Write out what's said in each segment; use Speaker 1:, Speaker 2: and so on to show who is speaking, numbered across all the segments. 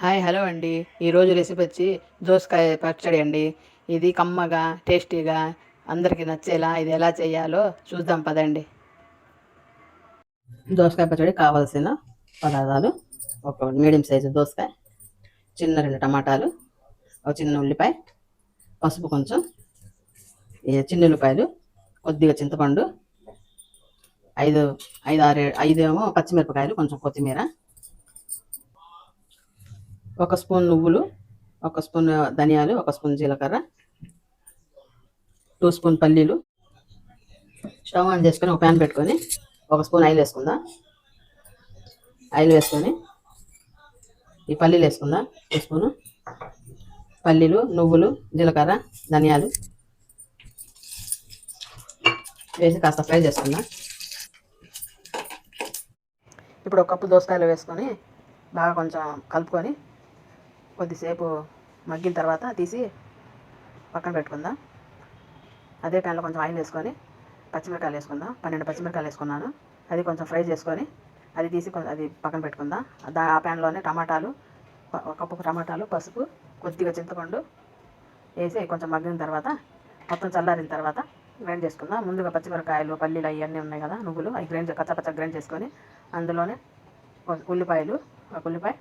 Speaker 1: Hi hello అండి. ఈరోజు recipe వచ్చి దోసకాయ పచ్చడి అండి. ఇది కమ్మగా టేస్టీగా అందరికీ నచ్చేలా ఇది ఎలా చేయాలో చూద్దాం పదండి. దోసకాయ పచ్చడి కావాల్సిన పదార్థాలు: ఒక మీడియం సైజు దోసకాయ, చిన్న 2 టమాటాలు, ఒక చిన్న ఉల్లిపాయ, పసుపు కొంచెం, చిన్న ఉల్లిపాయలు, కొద్దిగా చింతపండు, 5 ఏమో పచ్చిమిరపకాయలు, కొంచెం కొత్తిమీర, ఒక స్పూన్ నువ్వులు, ఒక స్పూన్ ధనియాలు, ఒక స్పూన్ జీలకర్ర, 2 స్పూన్ పల్లీలు. స్టవ్ ఆన్ చేసుకొని ఒక ప్యాన్ పెట్టుకొని ఒక స్పూన్ ఆయిల్ వేసుకుందాం. ఆయిల్ వేసుకొని ఈ పల్లీలు వేసుకుందాం. 2 స్పూను పల్లీలు, నువ్వులు, జీలకర్ర, ధనియాలు వేసి కాస్త ఫ్రై చేసుకుందాం. ఇప్పుడు ఒక కప్పు దోసకాయలు వేసుకొని బాగా కొంచెం కలుపుకొని కొద్దిసేపు మగ్గిన తర్వాత తీసి పక్కన పెట్టుకుందాం. అదే ప్యాన్లో కొంచెం ఆయిల్ వేసుకొని పచ్చిమిరకాయలు వేసుకుందాం. 12 పచ్చిమిరకాయలు వేసుకున్నాను. అది కొంచెం ఫ్రై చేసుకొని అది తీసి అది పక్కన పెట్టుకుందాం. ఆ ప్యాన్లోనే టమాటాలు, ఒక కప్పు టమాటాలు, పసుపు, కొద్దిగా చింతపండు వేసి కొంచెం మగ్గిన తర్వాత మొత్తం చల్లారిన తర్వాత గ్రైండ్ చేసుకుందాం. ముందుగా పచ్చిమిరకాయలు, పల్లీలు అవన్నీ ఉన్నాయి కదా, నువ్వులు, అవి కచ్చపచ్చ గ్రైండ్ చేసుకొని అందులోనే ఉల్లిపాయలు, ఒక ఉల్లిపాయ,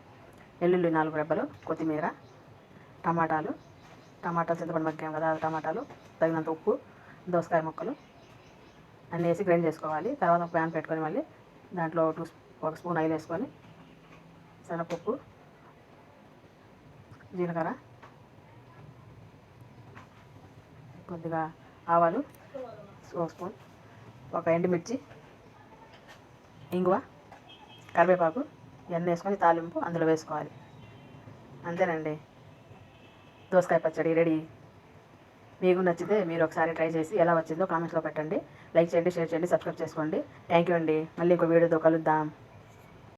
Speaker 1: వెల్లుల్లి 4 రెబ్బలు, కొత్తిమీర, టమాటాలు చింతపండు మగ్గాం కదా, టమాటాలు, తగినంత ఉప్పు, దోసకాయ ముక్కలు అన్నీ వేసి గ్రైండ్ చేసుకోవాలి. తర్వాత ఒక ప్యాన్ పెట్టుకొని మళ్ళీ దాంట్లో ఒక స్పూన్ ఆయిల్ వేసుకొని శనగపప్పు, జీలకర్ర, కొద్దిగా ఆవాలు, ఒక స్పూన్, ఒక ఎండుమిర్చి, ఇంగువ, కరివేపాకు ఇవన్నీ వేసుకొని తాలింపు అందులో వేసుకోవాలి. అంతేనండి, దోసకాయ పచ్చడి రెడీ. మీకు నచ్చితే మీరు ఒకసారి ట్రై చేసి ఎలా వచ్చిందో కామెంట్స్లో పెట్టండి. లైక్ చేయండి, షేర్ చేయండి, సబ్స్క్రైబ్ చేసుకోండి. థ్యాంక్ యూ అండి. మళ్ళీ ఇంకో వీడియోతో కలుద్దాం.